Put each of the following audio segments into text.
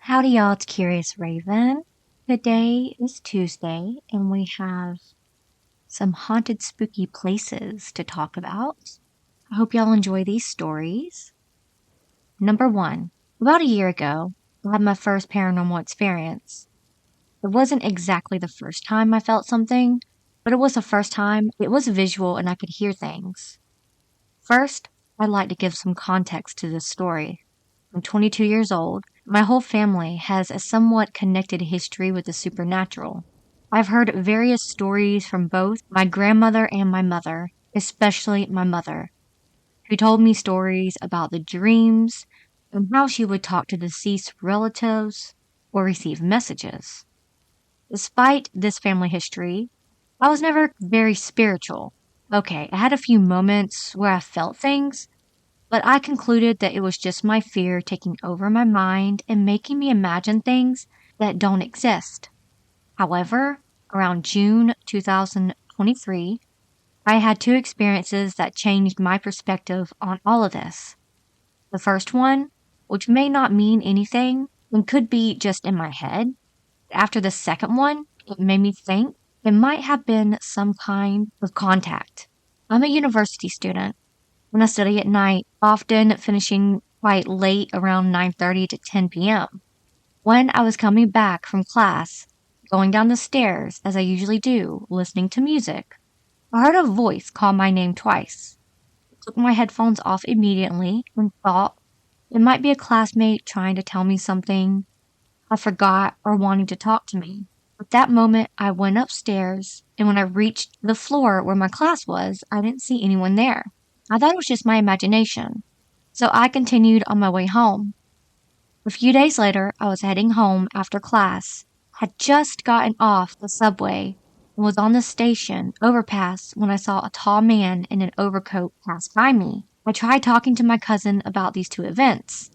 Howdy, y'all. It's Curious Raven. Today is Tuesday, and we have some haunted, spooky places to talk about. I hope y'all enjoy these stories. Number 1. About a year ago, I had my first paranormal experience. It wasn't exactly the first time I felt something, but it was the first time it was visual and I could hear things. First, I'd like to give some context to this story. I'm 22 years old. My whole family has a somewhat connected history with the supernatural. I've heard various stories from both my grandmother and my mother, especially my mother, who told me stories about the dreams and how she would talk to deceased relatives or receive messages. Despite this family history, I was never very spiritual. Okay, I had a few moments where I felt things, but I concluded that it was just my fear taking over my mind and making me imagine things that don't exist. However, around June 2023, I had two experiences that changed my perspective on all of this. The first one, which may not mean anything and could be just in my head. After the second one, it made me think it might have been some kind of contact. I'm a university student and I study at night, often finishing quite late around 9:30 to 10 p.m. When I was coming back from class, going down the stairs as I usually do, listening to music, I heard a voice call my name twice. I took my headphones off immediately and thought it might be a classmate trying to tell me something I forgot or wanting to talk to me. At that moment, I went upstairs, and when I reached the floor where my class was, I didn't see anyone there. I thought it was just my imagination, so I continued on my way home. A few days later, I was heading home after class, had just gotten off the subway, and was on the station overpass when I saw a tall man in an overcoat pass by me. I tried talking to my cousin about these two events.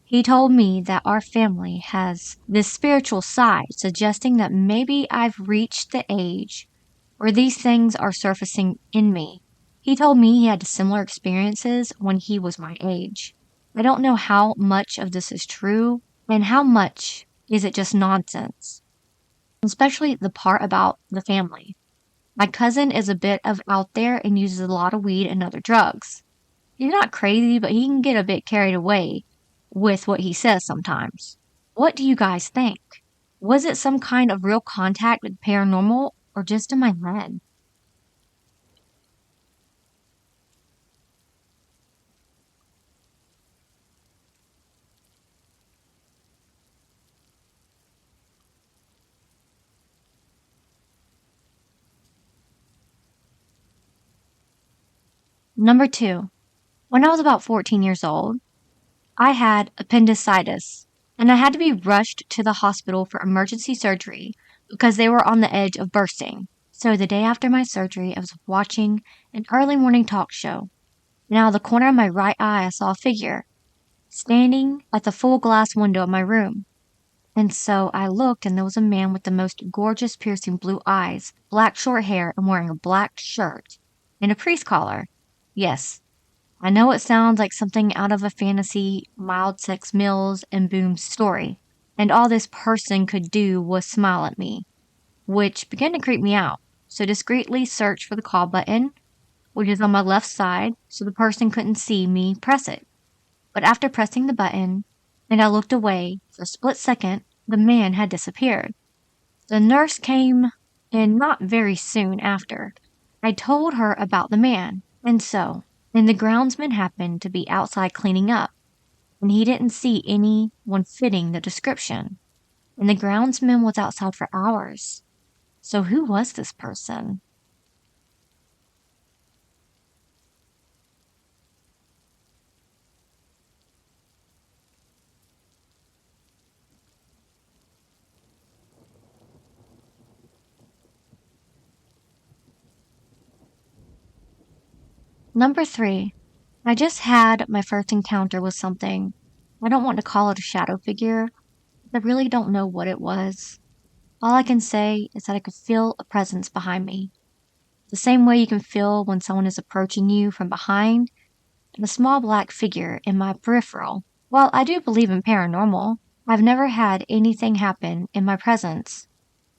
He told me that our family has this spiritual side, suggesting that maybe I've reached the age where these things are surfacing in me. He told me he had similar experiences when he was my age. I don't know how much of this is true and how much is it just nonsense, especially the part about the family. My cousin is a bit of out there and uses a lot of weed and other drugs. He's not crazy, but he can get a bit carried away with what he says sometimes. What do you guys think? Was it some kind of real contact with paranormal or just in my head? Number 2. When I was about 14 years old, I had appendicitis, and I had to be rushed to the hospital for emergency surgery because they were on the edge of bursting. So the day after my surgery, I was watching an early morning talk show. And out of the corner of my right eye, I saw a figure standing at the full glass window of my room. And so I looked, and there was a man with the most gorgeous, piercing blue eyes, black short hair, and wearing a black shirt and a priest collar. Yes, I know it sounds like something out of a fantasy Mild Sex Mills and Boom story, and all this person could do was smile at me, which began to creep me out. So discreetly searched for the call button, which is on my left side, so the person couldn't see me press it. But after pressing the button, and I looked away, for a split second, the man had disappeared. The nurse came in not very soon after. I told her about the man, and the groundsman happened to be outside cleaning up, and he didn't see anyone fitting the description. And the groundsman was outside for hours. So who was this person? Number 3. I just had my first encounter with something. I don't want to call it a shadow figure. I really don't know what it was. All I can say is that I could feel a presence behind me. The same way you can feel when someone is approaching you from behind, and a small black figure in my peripheral. While I do believe in paranormal, I've never had anything happen in my presence,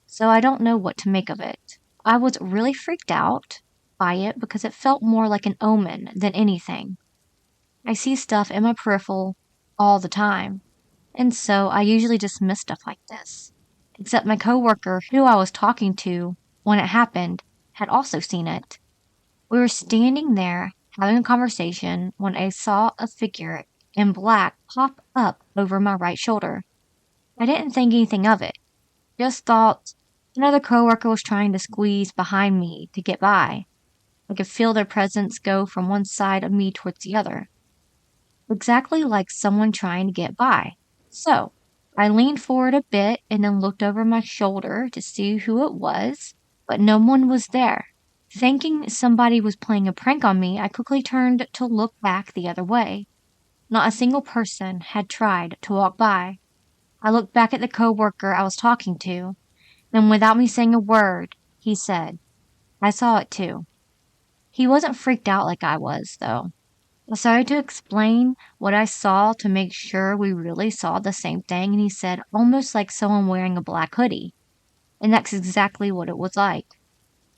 so I don't know what to make of it. I was really freaked out by it because it felt more like an omen than anything. I see stuff in my peripheral all the time, and so I usually dismiss stuff like this. Except my coworker who I was talking to when it happened had also seen it. We were standing there having a conversation when I saw a figure in black pop up over my right shoulder. I didn't think anything of it, just thought another coworker was trying to squeeze behind me to get by. I could feel their presence go from one side of me towards the other, exactly like someone trying to get by. So, I leaned forward a bit and then looked over my shoulder to see who it was, but no one was there. Thinking somebody was playing a prank on me, I quickly turned to look back the other way. Not a single person had tried to walk by. I looked back at the coworker I was talking to, and without me saying a word, he said, "I saw it too." He wasn't freaked out like I was, though. I started to explain what I saw to make sure we really saw the same thing, and he said, almost like someone wearing a black hoodie. And that's exactly what it was like.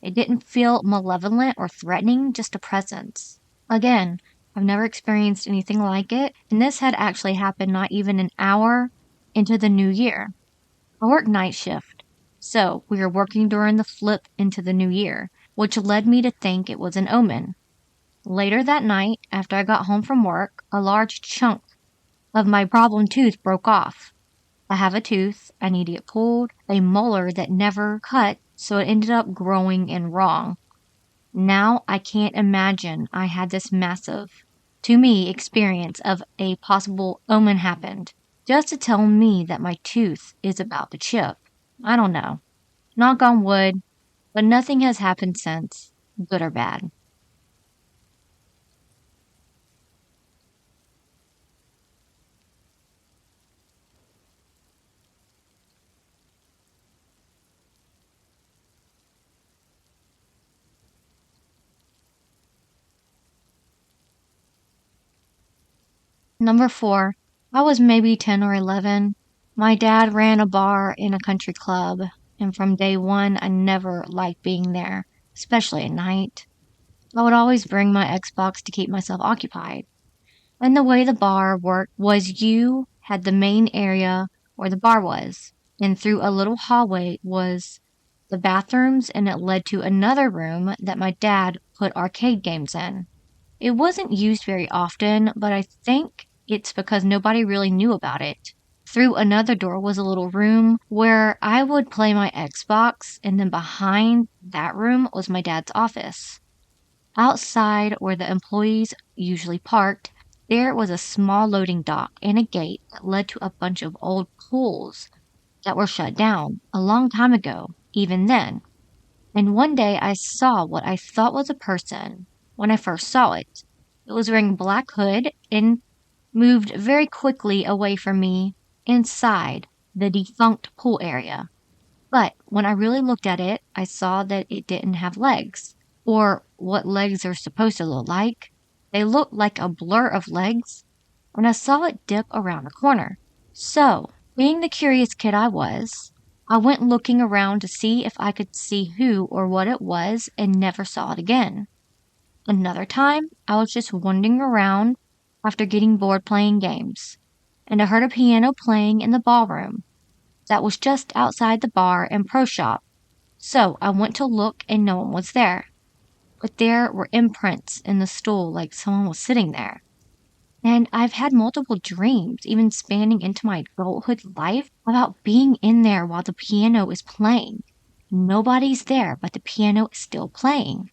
It didn't feel malevolent or threatening, just a presence. Again, I've never experienced anything like it, and this had actually happened not even an hour into the new year. I work night shift, so we were working during the flip into the new year, which led me to think it was an omen. Later that night, after I got home from work, a large chunk of my problem tooth broke off. I have a tooth, I need to get pulled, a molar that never cut, so it ended up growing in wrong. Now I can't imagine I had this massive, to me, experience of a possible omen happened, just to tell me that my tooth is about to chip. I don't know. Knock on wood, but nothing has happened since, good or bad. Number 4. I was maybe 10 or 11. My dad ran a bar in a country club, and from day one, I never liked being there, especially at night. I would always bring my Xbox to keep myself occupied. And the way the bar worked was you had the main area where the bar was, and through a little hallway was the bathrooms, and it led to another room that my dad put arcade games in. It wasn't used very often, but I think it's because nobody really knew about it. Through another door was a little room where I would play my Xbox, and then behind that room was my dad's office. Outside, where the employees usually parked, there was a small loading dock and a gate that led to a bunch of old pools that were shut down a long time ago, even then. And one day I saw what I thought was a person when I first saw it. It was wearing a black hood and moved very quickly away from me inside the defunct pool area. But when I really looked at it, I saw that it didn't have legs, or what legs are supposed to look like. They looked like a blur of legs, and I saw it dip around a corner. So, being the curious kid I was, I went looking around to see if I could see who or what it was and never saw it again. Another time, I was just wandering around after getting bored playing games, and I heard a piano playing in the ballroom that was just outside the bar and pro shop. So I went to look and no one was there. But there were imprints in the stool like someone was sitting there. And I've had multiple dreams, even spanning into my adulthood life, about being in there while the piano is playing. Nobody's there, but the piano is still playing.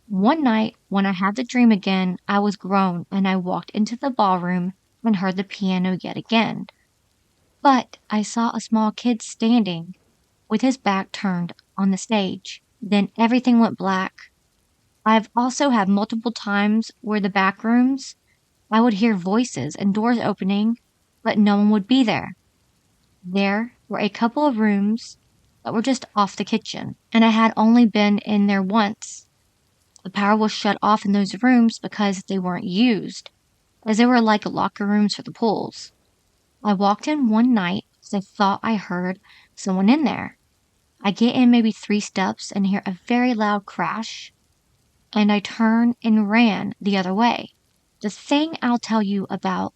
One night, when I had the dream again, I was grown and I walked into the ballroom and heard the piano yet again. But I saw a small kid standing with his back turned on the stage. Then everything went black. I've also had multiple times where the back rooms, I would hear voices and doors opening, but no one would be there. There were a couple of rooms that were just off the kitchen, and I had only been in there once. The power was shut off in those rooms because they weren't used, as they were like locker rooms for the pools. I walked in one night because I thought I heard someone in there. I get in maybe 3 steps and hear a very loud crash, and I turned and ran the other way. The thing I'll tell you about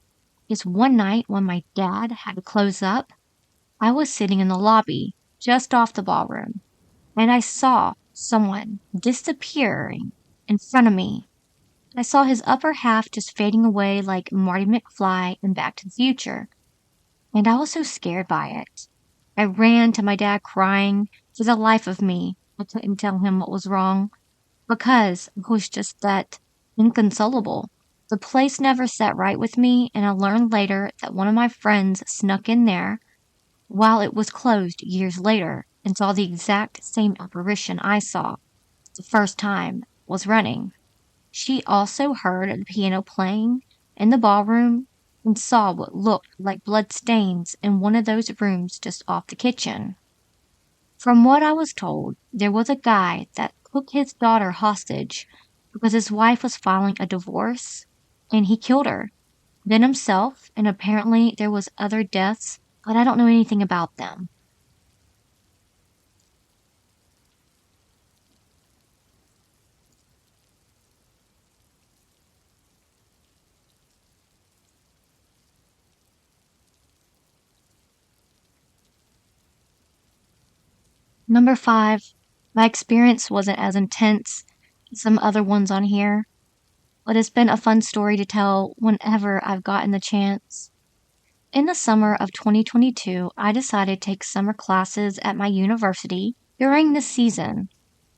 is one night when my dad had to close up, I was sitting in the lobby just off the ballroom, and I saw someone disappearing in front of me. I saw his upper half just fading away like Marty McFly in Back to the Future, and I was so scared by it. I ran to my dad crying. For the life of me, I couldn't tell him what was wrong because I was just that inconsolable. The place never sat right with me, and I learned later that one of my friends snuck in there while it was closed years later and saw the exact same apparition I saw the first time was running. She also heard the piano playing in the ballroom and saw what looked like blood stains in one of those rooms just off the kitchen. From what I was told, there was a guy that took his daughter hostage because his wife was filing a divorce and he killed her, then himself, and apparently there was other deaths, but I don't know anything about them. Number 5, my experience wasn't as intense as some other ones on here, but it's been a fun story to tell whenever I've gotten the chance. In the summer of 2022, I decided to take summer classes at my university during the season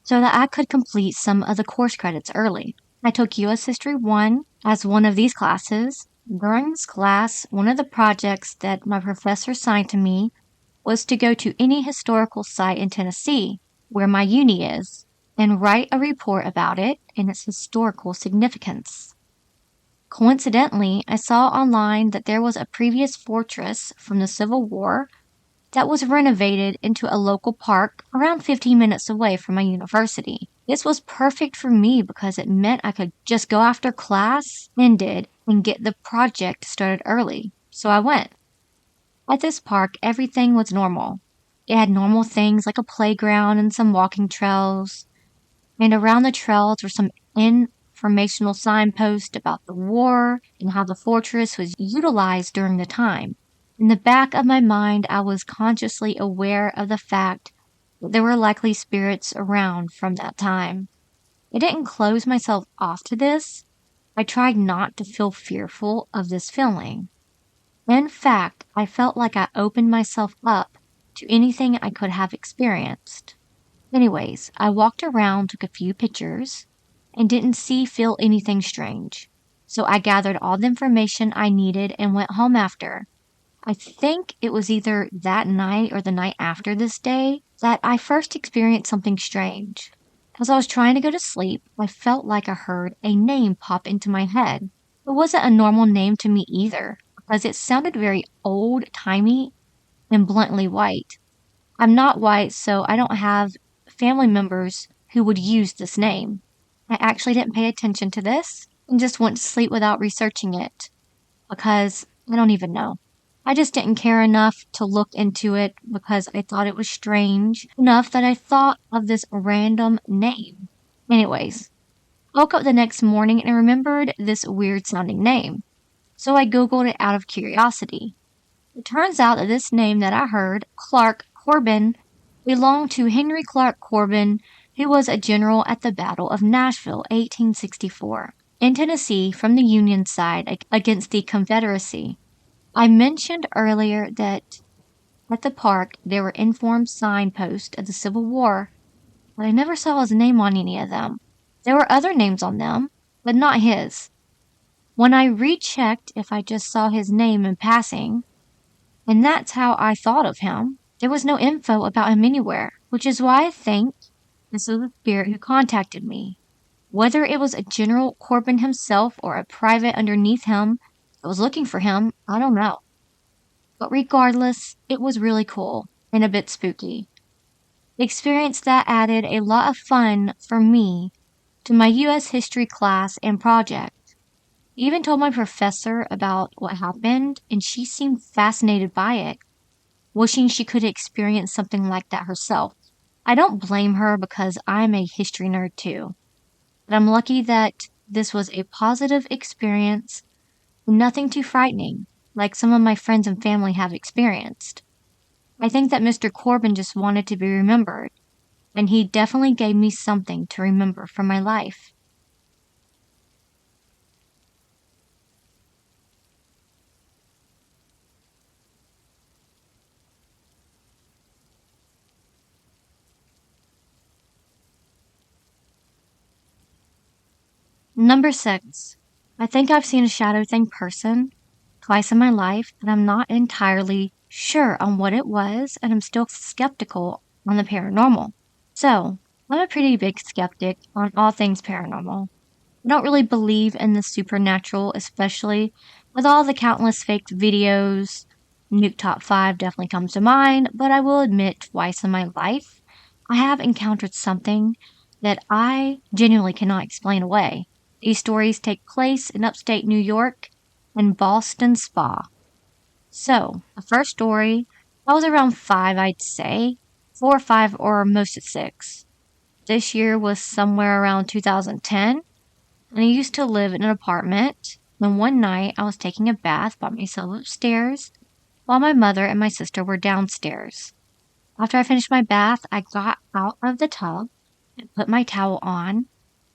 so that I could complete some of the course credits early. I took U.S. History 1 as one of these classes. During this class, one of the projects that my professor assigned to me was to go to any historical site in Tennessee, where my uni is, and write a report about it and its historical significance. Coincidentally, I saw online that there was a previous fortress from the Civil War that was renovated into a local park around 15 minutes away from my university. This was perfect for me because it meant I could just go after class ended and get the project started early. So I went. At this park, everything was normal. It had normal things like a playground and some walking trails, and around the trails were some informational signposts about the war and how the fortress was utilized during the time. In the back of my mind, I was consciously aware of the fact that there were likely spirits around from that time. I didn't close myself off to this. I tried not to feel fearful of this feeling. In fact, I felt like I opened myself up to anything I could have experienced. Anyways, I walked around, took a few pictures, and didn't feel anything strange. So I gathered all the information I needed and went home after. I think it was either that night or the night after this day that I first experienced something strange. As I was trying to go to sleep, I felt like I heard a name pop into my head. It wasn't a normal name to me either, because it sounded very old-timey and bluntly white. I'm not white, so I don't have family members who would use this name. I actually didn't pay attention to this and just went to sleep without researching it because I don't even know. I just didn't care enough to look into it because I thought it was strange enough that I thought of this random name. Anyways, I woke up the next morning and remembered this weird sounding name. So I Googled it out of curiosity. It turns out that this name that I heard, Clark Corbin, belonged to Henry Clark Corbin, who was a general at the Battle of Nashville, 1864, in Tennessee from the Union side against the Confederacy. I mentioned earlier that at the park there were informed signposts of the Civil War, but I never saw his name on any of them. There were other names on them, but not his. When I rechecked if I just saw his name in passing, and that's how I thought of him, there was no info about him anywhere, which is why I think this was the spirit who contacted me. Whether it was a General Corbin himself or a private underneath him that was looking for him, I don't know. But regardless, it was really cool and a bit spooky. The experience that added a lot of fun for me to my U.S. history class and project. Even told my professor about what happened, and she seemed fascinated by it, wishing she could experience something like that herself. I don't blame her because I'm a history nerd too, but I'm lucky that this was a positive experience, nothing too frightening, like some of my friends and family have experienced. I think that Mr. Corbin just wanted to be remembered, and he definitely gave me something to remember from my life. Number 6. I think I've seen a shadow thing person twice in my life, but I'm not entirely sure on what it was, and I'm still skeptical on the paranormal. So, I'm a pretty big skeptic on all things paranormal. I don't really believe in the supernatural, especially with all the countless fake videos. Nuke Top 5 definitely comes to mind, but I will admit twice in my life, I have encountered something that I genuinely cannot explain away. These stories take place in upstate New York and Boston Spa. So, the first story, I was around 5, I'd say, 4 or 5, or most at 6. This year was somewhere around 2010, and I used to live in an apartment. And one night, I was taking a bath by myself upstairs while my mother and my sister were downstairs. After I finished my bath, I got out of the tub and put my towel on.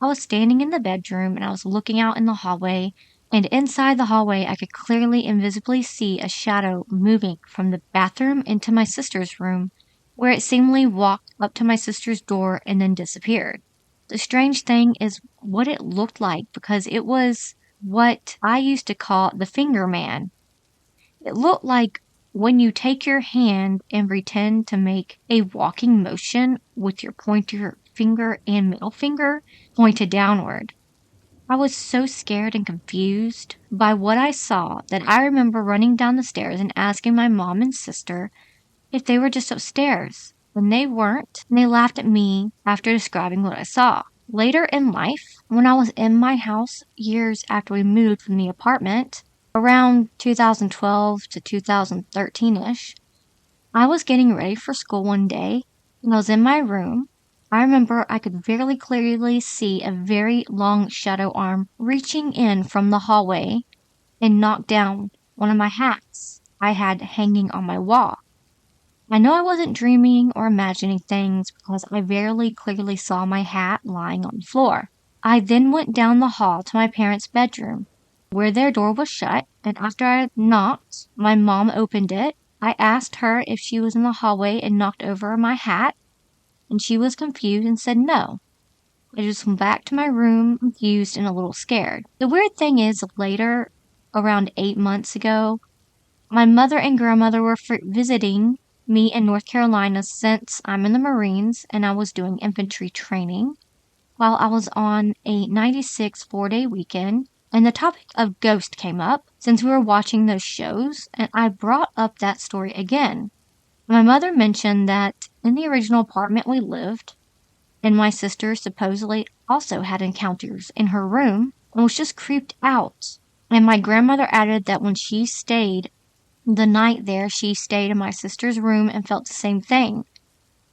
I was standing in the bedroom and I was looking out in the hallway, and inside the hallway, I could clearly and visibly see a shadow moving from the bathroom into my sister's room, where it seemingly walked up to my sister's door and then disappeared. The strange thing is what it looked like, because it was what I used to call the finger man. It looked like when you take your hand and pretend to make a walking motion with your pointer finger and middle finger pointed downward. I was so scared and confused by what I saw that I remember running down the stairs and asking my mom and sister if they were just upstairs. When they weren't, and they laughed at me after describing what I saw. Later in life, when I was in my house years after we moved from the apartment, around 2012 to 2013-ish, I was getting ready for school one day, and I was in my room. I remember I could very clearly see a very long shadow arm reaching in from the hallway and knock down one of my hats I had hanging on my wall. I know I wasn't dreaming or imagining things because I very clearly saw my hat lying on the floor. I then went down the hall to my parents' bedroom, where their door was shut, and after I knocked, my mom opened it. I asked her if she was in the hallway and knocked over my hat, and she was confused and said no. I just went back to my room, confused and a little scared. The weird thing is, later, around 8 months ago, my mother and grandmother were visiting me in North Carolina since I'm in the Marines and I was doing infantry training while I was on a 96 4-day weekend, and the topic of ghost came up since we were watching those shows, and I brought up that story again. My mother mentioned that in the original apartment we lived, and my sister supposedly also had encounters in her room and was just creeped out. And my grandmother added that when she stayed the night there, she stayed in my sister's room and felt the same thing.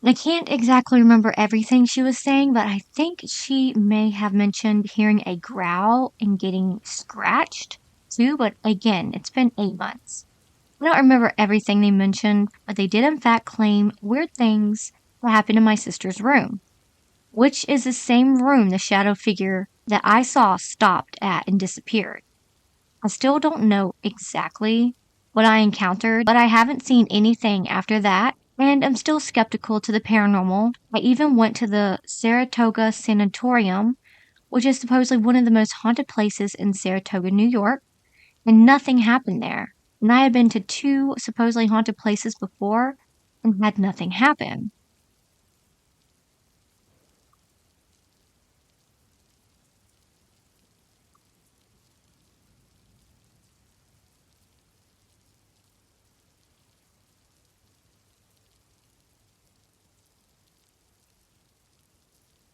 I can't exactly remember everything she was saying, but I think she may have mentioned hearing a growl and getting scratched too, but again, it's been 8 months. I don't remember everything they mentioned, but they did in fact claim weird things that happened in my sister's room, which is the same room the shadow figure that I saw stopped at and disappeared. I still don't know exactly what I encountered, but I haven't seen anything after that, and I'm still skeptical to the paranormal. I even went to the Saratoga Sanatorium, which is supposedly one of the most haunted places in Saratoga, New York, and nothing happened there. And I had been to 2 supposedly haunted places before and had nothing happen.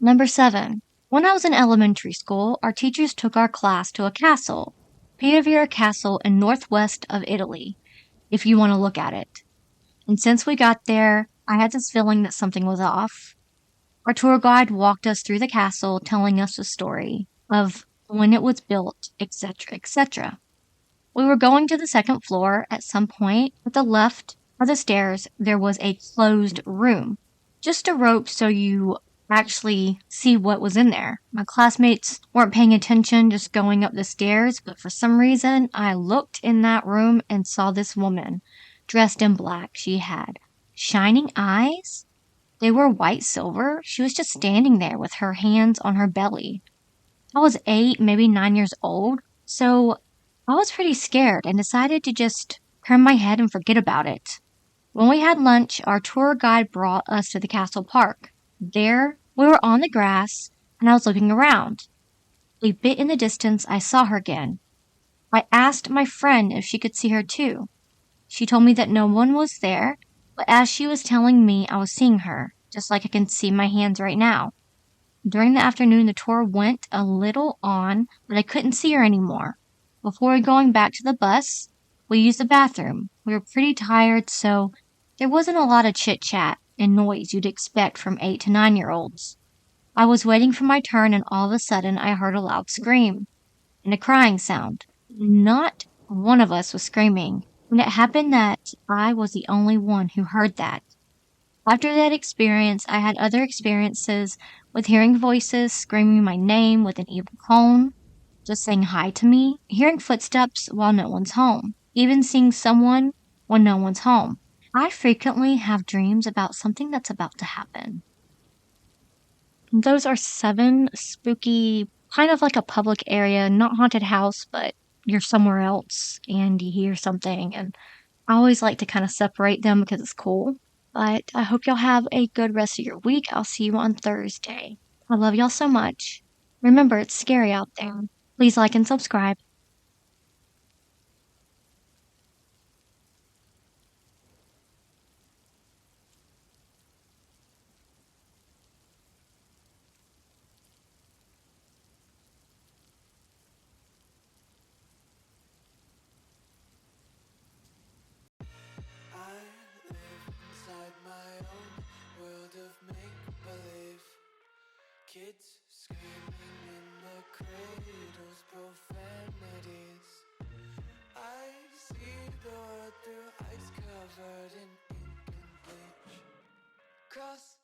Number 7. When I was in elementary school, our teachers took our class to a castle. Piavera Castle in northwest of Italy, if you want to look at it. And since we got there, I had this feeling that something was off. Our tour guide walked us through the castle, telling us the story of when it was built, etc., etc. We were going to the second floor at some point. At the left of the stairs, there was a closed room. Just a rope so you actually see what was in there. My classmates weren't paying attention, just going up the stairs, but for some reason, I looked in that room and saw this woman dressed in black. She had shining eyes. They were white silver. She was just standing there with her hands on her belly. I was 8, maybe 9 years old, so I was pretty scared and decided to just turn my head and forget about it. When we had lunch, our tour guide brought us to the castle park. There, we were on the grass, and I was looking around. A bit in the distance, I saw her again. I asked my friend if she could see her too. She told me that no one was there, but as she was telling me, I was seeing her, just like I can see my hands right now. During the afternoon, the tour went a little on, but I couldn't see her anymore. Before going back to the bus, we used the bathroom. We were pretty tired, so there wasn't a lot of chit-chat and noise you'd expect from 8 to 9-year-olds. I was waiting for my turn, and all of a sudden, I heard a loud scream and a crying sound. Not one of us was screaming, and it happened that I was the only one who heard that. After that experience, I had other experiences with hearing voices screaming my name with an evil tone, just saying hi to me, hearing footsteps while no one's home, even seeing someone when no one's home. I frequently have dreams about something that's about to happen. Those are 7 spooky, kind of like a public area, not haunted house, but you're somewhere else and you hear something. And I always like to kind of separate them because it's cool. But I hope y'all have a good rest of your week. I'll see you on Thursday. I love y'all so much. Remember, it's scary out there. Please like and subscribe. I live inside my own world of make-believe. Kids screaming in the cradles, profanities. I see the world through ice covered in ink and bleach. Cross